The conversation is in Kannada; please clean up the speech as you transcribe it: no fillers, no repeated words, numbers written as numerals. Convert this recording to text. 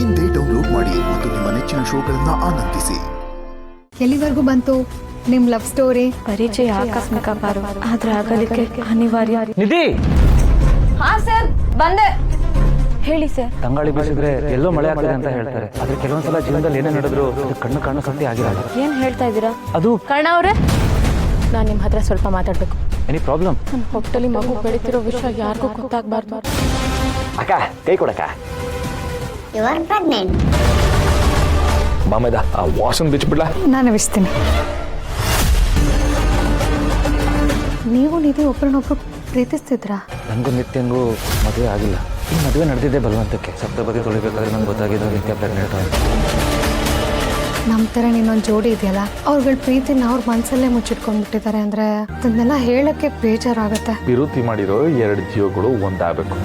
ಇಂದೇ ಡೌನ್ಲೋಡ್ ಮಾಡಿ ಮತ್ತು ನಿಮ್ಮ ನೆಚ್ಚಿನ ಶೋಗಳನ್ನ ಆನಂದಿಸಿ. ಎಲ್ಲಿವರೆಗೂ ಬಂತು ನಿಮ್ ಲವ್ ಸ್ಟೋರಿ? ಪರಿಚಯ ಆಕಸ್ಮಿಕ ಬಾರು ಆದ್ರೆ ಆಗಲಿಕ್ಕೆ ಅನಿವಾರ್ಯ. ನಿಧಿ, ಹಾ ಸರ್ ಬಂದೆ. ಹೇಳಿ ಸರ್. ತಂಗಾಳಿ ಬೀಸಿದ್ರೆ ಎಲ್ಲೋ ಮಳೆ ಆಗ್ತದೆ ಅಂತ ಹೇಳ್ತಾರೆ, ಆದ್ರೆ ಕೆಲವೊಂದ್ಸಲ ಜೀವನದಲ್ಲಿ ಏನೇ ನಡೆದ್ರು ಅದು ಕಣ್ಣು ಕಾಣೋ ಸತ್ಯ ಆಗಿರಲ್ಲ. ಏನ್ ಹೇಳ್ತಾ ಇದ್ದೀರಾ? ಅದು ಕರ್ಣ ಅವ್ರೆ, ನಾನು ನಿಮ್ಮ ಹತ್ರ ಸ್ವಲ್ಪ ಮಾತಾಡ್ಬೇಕು. Any problem? ನನ್ನ ಹೊಟ್ಟೆಲಿ ಮಗು ಬೆಳಿತಿರೋ ವಿಷಯ ಯಾರಿಗೂ ಗೊತ್ತಾಗಬಾರ್ದು. ಅಕ್ಕ ಕೈ ಕೊಡಕ್ಕ. You are pregnant. ಮಾಮೇದ ಆ ವಾಸನ್ ಬಿಚ್ಬಿಡ್ಲಾ? ನಾನು ವಿಸ್ತೀನಿ. ನೀವು ನಿಧಿ ಒಬ್ಬರನ್ನೊಬ್ರು ಪ್ರೀತಿಸ್ತಿದ್ರಾ? ನನಗೂ ನಿತ್ಯಂಗೂ ಮದುವೆ ಆಗಿಲ್ಲ. ಈ ಮದುವೆ ನಡೆದಿದ್ದೆ ಬಲವಂತಕ್ಕೆ. ಸಪ್ತಪದಿ ತೊಳಿಬೇಕಾದ್ರೆ ನಂಗೆ ಗೊತ್ತಾಗಿದ್ದು ನಿತ್ಯ ಪ್ರೆಗ್ನೆಂಟ್ ಅಂತ. ನಮ್ಮ ಥರ ನೀನೊಂದು ಜೋಡಿ ಇದೆಯಲ್ಲ, ಅವ್ರಗಳ ಪ್ರೀತಿನ ಅವ್ರ ಮನಸ್ಸಲ್ಲೇ ಮುಚ್ಚಿಟ್ಕೊಂಡ್ಬಿಟ್ಟಿದ್ದಾರೆ ಅಂದರೆ ಅದನ್ನೆಲ್ಲ ಹೇಳೋಕ್ಕೆ ಬೇಜಾರಾಗುತ್ತೆ. ವಿರುತಿ ಮಾಡಿರೋ 2 ಜೀವಗಳು ಒಂದಾಗಬೇಕು.